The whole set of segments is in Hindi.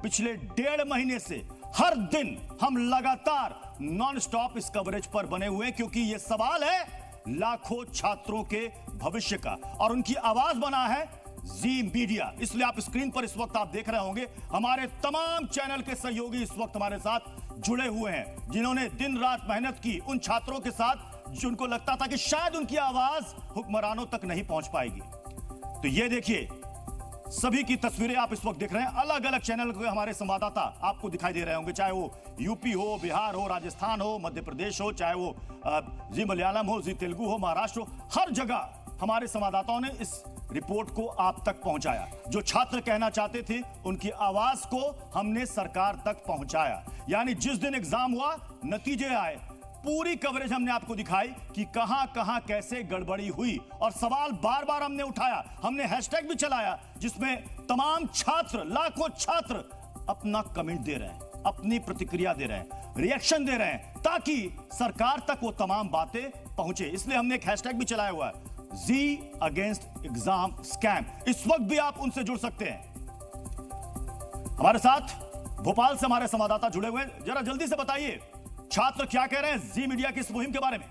पिछले 1.5 महीने से हर दिन हम लगातार नॉन स्टॉप इस कवरेज पर बने हुए हैं, क्योंकि यह सवाल है लाखों छात्रों के भविष्य का और उनकी आवाज बना है जी मीडिया। इसलिए आप स्क्रीन पर इस वक्त आप देख रहे होंगे हमारे तमाम चैनल के सहयोगी इस वक्त हमारे साथ जुड़े हुए हैं, जिन्होंने दिन रात मेहनत की उन छात्रों के साथ जिनको लगता था कि शायद उनकी आवाज हुक्मरानों तक नहीं पहुंच पाएगी। तो ये देखिए, सभी की तस्वीरें आप इस वक्त देख रहे हैं। अलग अलग चैनल के हमारे संवाददाता आपको दिखाई दे रहे होंगे, चाहे वो यूपी हो, बिहार हो, राजस्थान हो, मध्य प्रदेश हो, चाहे वो जी मलयालम हो, जी तेलुगु हो, महाराष्ट्र हो, हर जगह हमारे संवाददाताओं ने इस रिपोर्ट को आप तक पहुंचाया। जो छात्र कहना चाहते थे उनकी आवाज को हमने सरकार तक पहुंचाया। यानी जिस दिन एग्जाम हुआ, नतीजे आए, पूरी कवरेज हमने आपको दिखाई कि कहां कहां कैसे गड़बड़ी हुई और सवाल बार बार हमने उठाया। हमने हैशटैग भी चलाया जिसमें तमाम छात्र, लाखों छात्र अपना कमेंट दे रहे हैं, अपनी प्रतिक्रिया दे रहे हैं, रिएक्शन दे रहे हैं, ताकि सरकार तक वो तमाम बातें पहुंचे। इसलिए हमने एक हैशटैग भी चलाया हुआ है, जी अगेंस्ट एग्जाम स्कैम। इस वक्त भी आप उनसे जुड़ सकते हैं। हमारे साथ भोपाल से हमारे संवाददाता जुड़े हुए हैं। जरा जल्दी से बताइए, छात्र क्या कह रहे हैं जी मीडिया की इस मुहिम के बारे में?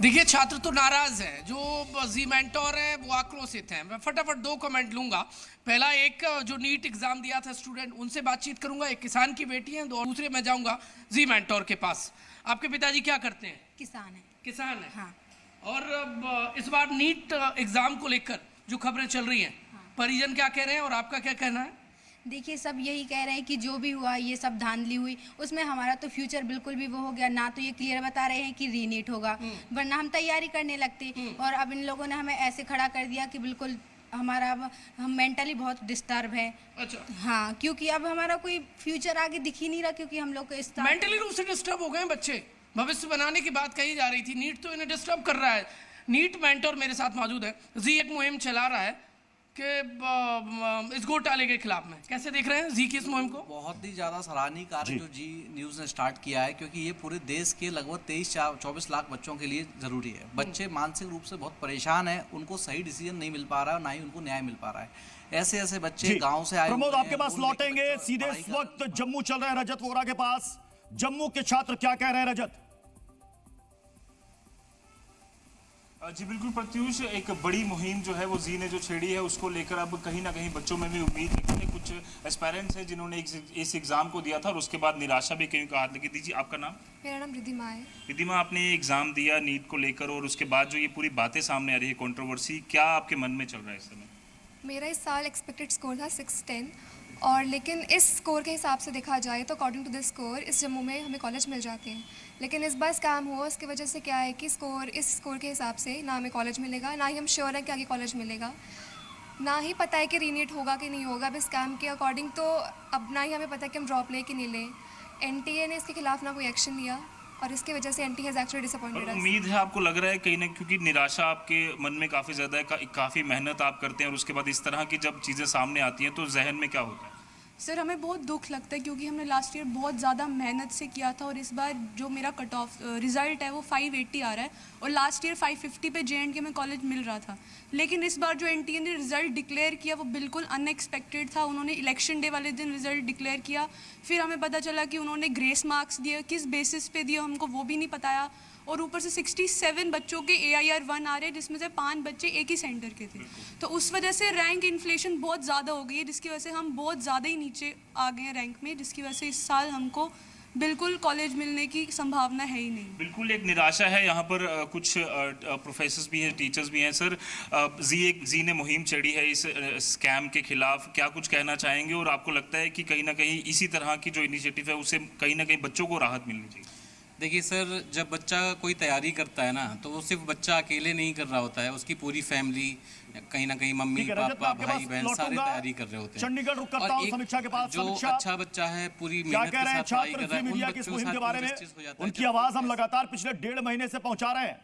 देखिए, छात्र तो नाराज हैं, जो जी मेंटोर है वो आक्रोशित हैं। मैं फटाफट 2 कमेंट लूंगा। पहला, एक जो नीट एग्जाम दिया था स्टूडेंट, उनसे बातचीत करूंगा। एक किसान की बेटी है, दूसरे मैं जाऊंगा जी मेंटोर के पास। आपके पिताजी क्या करते हैं? किसान है। किसान है, हाँ। और इस बार नीट एग्जाम को लेकर जो खबरें चल रही हैं, परिजन क्या कह रहे हैं और आपका क्या कहना है? देखिए, सब यही कह रहे हैं कि जो भी हुआ ये सब धांधली हुई, उसमें हमारा तो फ्यूचर बिल्कुल भी वो हो गया ना। तो ये क्लियर बता रहे हैं कि रीनीट होगा, वरना हम तैयारी करने लगते। और अब इन लोगों ने हमें ऐसे खड़ा कर दिया कि बिल्कुल हमारा, अब हम मेंटली बहुत डिस्टर्ब है। अच्छा। हाँ, क्योंकि अब हमारा कोई फ्यूचर आगे दिख ही नहीं रहा, क्योंकि हम लोग को मेंटली रूप से डिस्टर्ब हो गए हैं बच्चे। भविष्य बनाने की बात कही जा रही थी, नीट तो इन्हें डिस्टर्ब कर रहा है। नीट मेंटोर मेरे साथ मौजूद है। जी एक मुहिम चला रहा है कि इस घोटाले के खिलाफ में कैसे देख रहे हैं जी की इस मुहिम को? बहुत ही ज़्यादा सराहनीय कार्य जो जी न्यूज़ ने स्टार्ट किया है, क्योंकि ये पूरे देश के लगभग 23-24 लाख बच्चों के लिए ज़रूरी है। बच्चे मानसिक रूप से बहुत परेशान हैं, उनको सही डिसीजन नहीं मिल पा रहा है, ना ही उनको न्याय मिल पा रहा है। ऐसे ऐसे बच्चे गाँव से आए। प्रमोद, आपके पास लौटेंगे। सीधे इस वक्त जम्मू चल रहे हैं रजत वोरा के पास। जम्मू के छात्र क्या कह रहे हैं, रजत? जी बिल्कुल प्रत्युष, एक बड़ी मुहिम जो है वो जी ने जो छेड़ी है, उसको लेकर अब कहीं ना कहीं बच्चों में भी उम्मीद लगती है। कुछ एस्पायरेंट्स हैं जिन्होंने इस एग्जाम को दिया था और उसके बाद निराशा भी कहीं का हाथ लगी। दीजिए, आपका नाम? मेरा नाम रिद्धिमा है। रिद्धिमा, आपने एग्जाम दिया नीट को लेकर और उसके बाद जो ये पूरी बातें सामने आ रही है, कंट्रोवर्सी, क्या आपके मन में चल रहा है इस समय? मेरा इस साल एक्सपेक्टेड स्कोर था 610, और लेकिन इस स्कोर के हिसाब से देखा जाए तो अकॉर्डिंग टू दिस स्कोर इस जम्मू में हमें कॉलेज मिल जाते हैं। लेकिन इस बार स्कैम हुआ, उसकी वजह से क्या है कि इस स्कोर के हिसाब से ना हमें कॉलेज मिलेगा, ना ही हम श्योर हैं कि आगे कॉलेज मिलेगा, ना ही पता है कि रीनीट होगा कि नहीं होगा। अब स्कैम के अकॉर्डिंग तो अब ना ही हमें पता है कि हम ड्रॉप ले कि नहीं ले। एनटीए ने इसके खिलाफ ना कोई एक्शन लिया, और इसकी वजह से एनटीए हैज़ एक्चुअली डिसअपॉइंटेड। उम्मीद है, आपको लग रहा है कहीं ना, क्योंकि निराशा आपके मन में काफ़ी ज़्यादा है, काफ़ी मेहनत आप करते हैं और उसके बाद इस तरह की जब चीज़ें सामने आती हैं तो जहन में क्या होता है? सर, हमें बहुत दुख लगता है, क्योंकि हमने लास्ट ईयर बहुत ज़्यादा मेहनत से किया था, और इस बार जो मेरा कट ऑफ रिज़ल्ट है वो 580 आ रहा है, और लास्ट ईयर 550 पे JNK में कॉलेज मिल रहा था। लेकिन इस बार जो एनटीए ने रिज़ल्ट डिक्लेयर किया वो बिल्कुल अनएक्सपेक्टेड था। उन्होंने इलेक्शन डे वाले दिन रिज़ल्ट डिक्लेयर किया, फिर हमें पता चला कि उन्होंने ग्रेस मार्क्स दिए, किस बेसिस पे दिए हमको वो भी नहीं बताया, और ऊपर से 67 बच्चों के AIR 1 आ रहे हैं, जिसमें से 5 बच्चे एक ही सेंटर के थे। तो उस वजह से रैंक इन्फ्लेशन बहुत ज़्यादा हो गई है, जिसकी वजह से हम बहुत ज़्यादा ही नीचे आ गए हैं रैंक में, जिसकी वजह से इस साल हमको बिल्कुल कॉलेज मिलने की संभावना है ही नहीं। बिल्कुल एक निराशा है यहाँ पर। कुछ प्रोफेसर्स भी हैं, टीचर्स भी हैं। सर, जी ने मुहिम छेड़ी है इस स्कैम के खिलाफ, क्या कुछ कहना चाहेंगे? और आपको लगता है कि कहीं ना कहीं इसी तरह की जो इनिशिएटिव है उससे कहीं ना कहीं बच्चों को राहत मिलनी चाहिए? देखिए सर, जब बच्चा कोई तैयारी करता है ना, तो वो सिर्फ बच्चा अकेले नहीं कर रहा होता है, उसकी पूरी फैमिली, कहीं ना कहीं मम्मी पापा भाई बहन सारे तैयारी कर रहे होते हैं। चंडीगढ़ रुक करता हूं समीक्षा के पास। जो अच्छा बच्चा है, पूरी मेहनत के साथ पढ़ाई कर रहा है, उन बच्चों के साथ उनकी आवाज हम लगातार पिछले 1.5 महीने से पहुंचा रहे हैं।